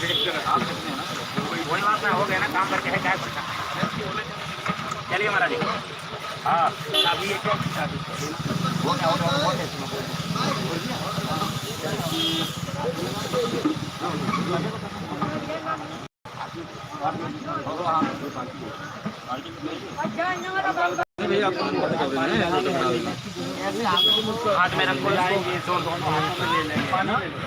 वही बात ना हो गया ना, काम करके है क्या करता। चलिए महाराज जी। हाँ अभी ये क्या हो गया हाथ में रखो,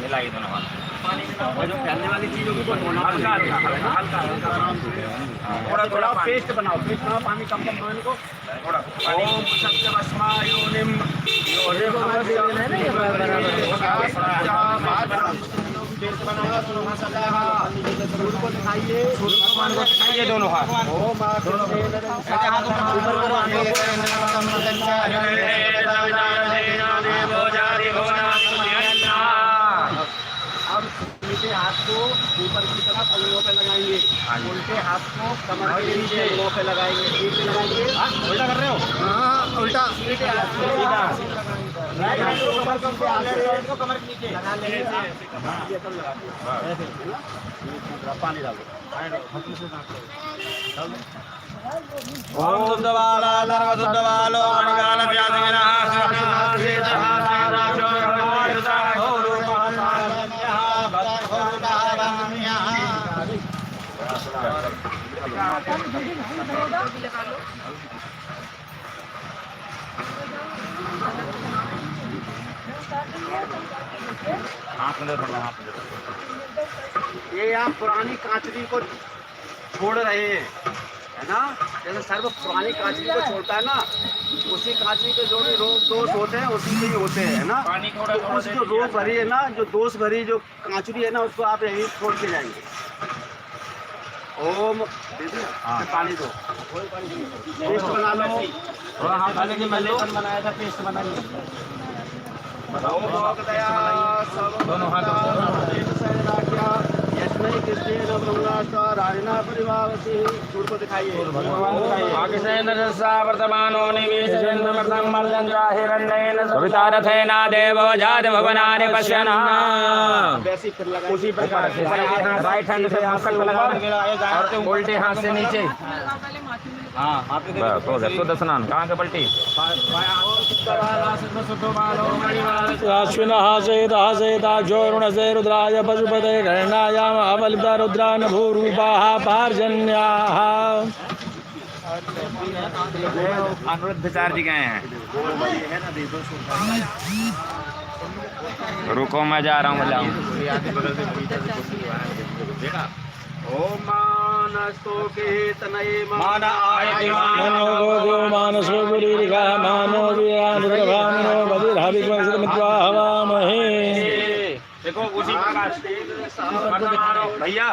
मिलाइए दोनों हाथ। जो फैलने वाली चीज होगी हल्का हल्का थोड़ा थोड़ा पेस्ट बनाओ, पानी कम कम दो इनको थोड़ा। ओम सत्यवस्मायोनिम दिखाइए दोनों हाथ। अब नीचे हाथ को ऊपर की तरफ अंगों पे लगाएंगे, उल्टे हाथ को कमर के नीचे अंगों पे लगाएंगे। ठीक से लगाएंगे। उल्टा कर रहे हो? हाँ उल्टा। सीधे हाथ को सीधा कमर के नीचे लगा लेंगे। पानी डालो। ओम शुद्धवाला सर्वशुद्धवालो अमंगल व्याधिना ये आप पुरानी कांचरी को छोड़ रहे हैं, है ना? जैसे सर्व पुरानी कांचरी को छोड़ता है ना, उसी कांचरी के जो भी रोग दोष होते हैं उसी के ही होते हैं, ना? तो उस जो रोग भरी है ना, जो दोष भरी जो कांचरी है ना, उसको आप यही छोड़ के जाएंगे। ओम दीदी पानी दो, पेस्ट बना लो। हाँ पहले की मैंने बनाया था, पेस्ट बनाइए। दोनों हाथ को दिखाइए। उसी प्रकार से राइट हैंड से उल्टे हाथ से नीचे। हाँ स्नान कहाँ के पलटी अश्विनहासेदाजोरुणसे रुद्राय पशुपते गणनायाम अवलिता रुद्रान भूरूपाः पार्जन्याः। अनुरुद्धाचार्य जी गए हैं। रुको मैं जा रहा हूँ, ओम मानसो के तनये मान आय मानसो गुरीरिका मानो वियानुप्रभानो बदिरहविग्वंसमित्वा हवामहे। देखो उसी प्रकार भैया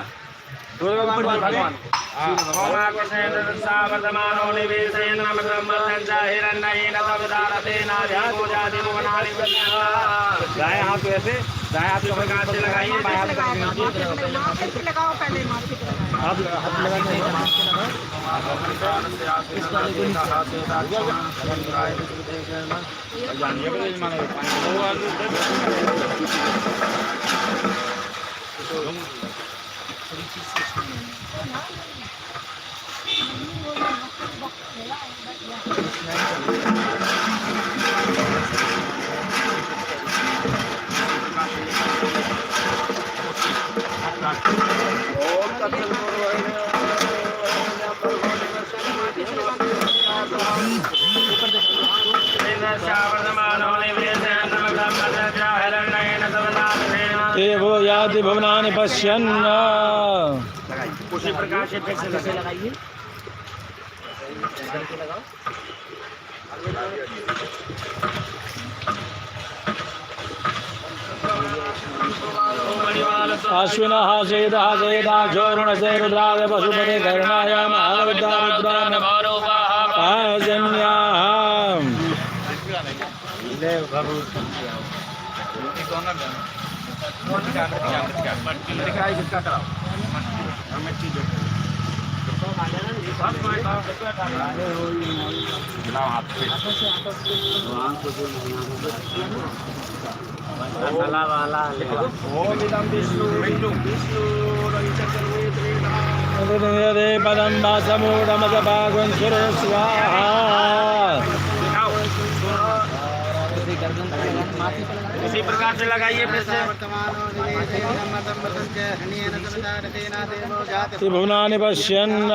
भगवान दाएं हाथ को ऐसे, दाएं हाथ को प्रकार से लगाइए, बाएं हाथ लगाओ। पहले आप हाथ लगाने वो याति भवनानि पश्यन्। उसी प्रकार से फिर से लगाइए। अश्विनहासेदाजोरुणसे रुद्राय पशुपते कर्णायाम आलविद्या रुद्रान पार्जन्याः। ओम इदं विष्णु विष्णु दे पदम वासमूढ़मदभागं सुरे स्वाहा। इसी प्रकार से लगाइए फिर से। भुवनानि पश्यन्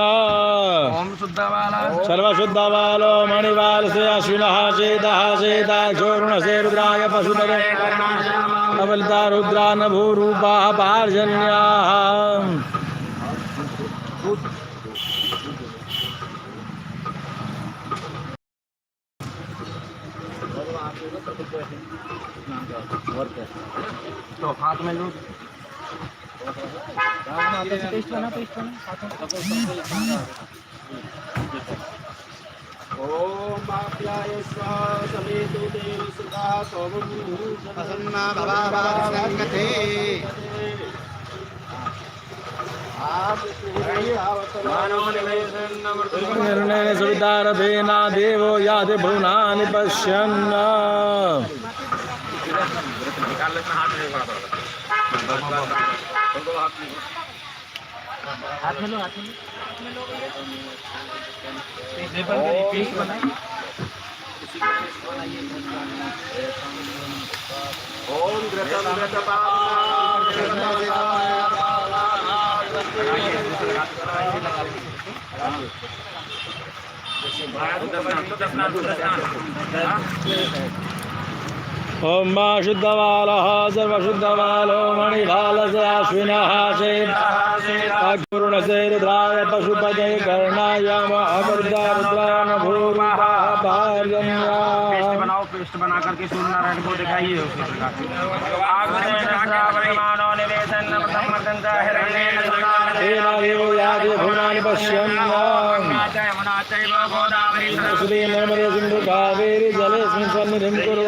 सर्वशुद्धबालो मणिवाल से अश्विनः चेदः चेदाक्षोरुणसे रुद्राय पशुपते अवलिता रुद्रा न भूरूपाः पार्जन्याः। तो हाथ में लो। ओम बाप्याय स्वाहा समेतु देव सुधा सोमं प्रसन्ना भवाभागते। निर्णय सुविदारथेन देवो याति भुवनानि पश्यन्। हाथ में लो, हाथ में लो। ओम घृतं ओम मा शुद्धबालः सर्वशुद्धबालो मणिभालस्य अश्विनः चेदाक्षोरुणसे रुद्राय पशुपते कर्णाय अवलिता रुद्राय न भूरूपाः पार्जन्याः। बनाओ, पेस्ट बना करके सूर्यनारायण को दिखाइए। उसी प्रकार से भुवनानि पश्यन् नर्मदे सिन्धु कावेरी जलेऽस्मिन् सन्निधिं कुरु।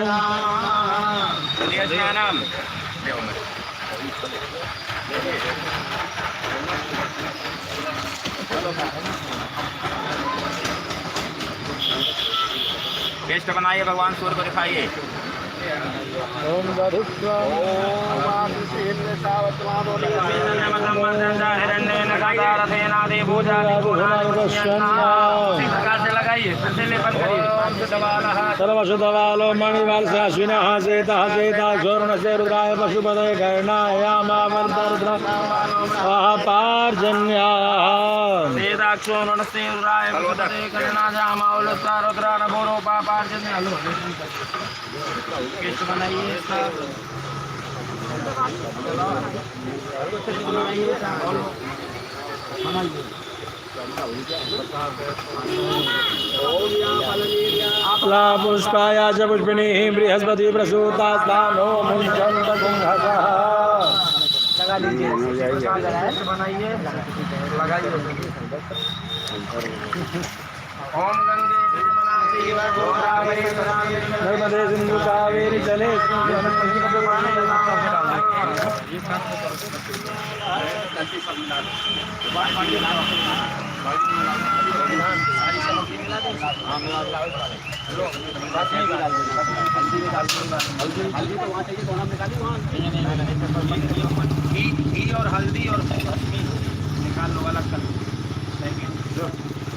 पेस्ट बनाइए, भगवान सूर्य को दिखाइए। ओम दधित्वा सर्वशुद्धबालो मणिवाल से अश्विनः चेदः चेदाक्षोरुणसे रुद्राय पशुपते कर्णाय अवलिता रुद्राः पार्जन्याः। चेदाक्षोरुणसे रुद्राय पशुपते कर्णाय अवलिता रुद्राः न भूरूपाः पार्जन्याः। पेस्ट बनाइए सब। ला पुष्पाय च पुष्पिणीः बृहस्पति प्रसूता स्थानो मुञ्चन्त कुंभकः। लगा लीजिए, बनाइए, लगाइए। ओम गंगे नर्मदे सिन्धु कावेरी जलेऽस्मिन् घी और हल्दी और निकाल लो, अलग कर लो।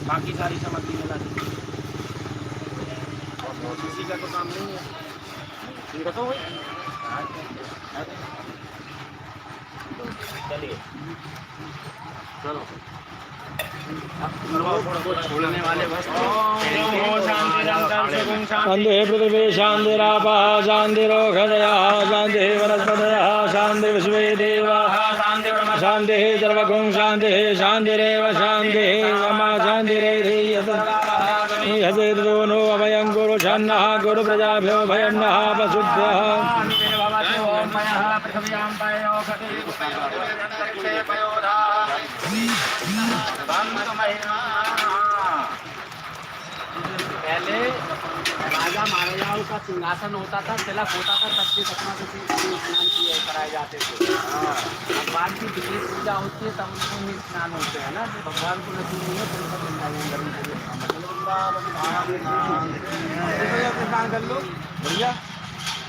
बाकी सारी सामग्री मिला दीजिए। किसी का तो काम नहीं है। ठीक है तो भाई, चलिए चलो। छोड़ने वाले शान्तिः पृथिवी शान्तिरापः शान्तिरोषधयः शान्तिः वनस्पतयः शान्तिः विश्वे देवाः शान्तिः सर्वगुं शान्तिः शान्तिरेव शान्तिः मम शान्तिरेधीयते नो अभयं कुरु शन्नः कुरु प्रजाभ्यो भयं नः पशुभ्यः। पहले राजा महाराजाओं का सिंहासन होता था, तिलक होता था, तब भी सपना से स्नान किए कराए जाते थे। अब बाद की विशेष पूजा होती है तब उनको ही स्नान होते हैं ना। भगवान को नसीब नहीं है तो उनका स्नान कर लो बढ़िया,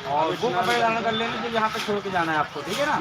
और वो कपड़े धारण कर लेना जो यहाँ पे छोड़ के जाना है आपको, ठीक है ना।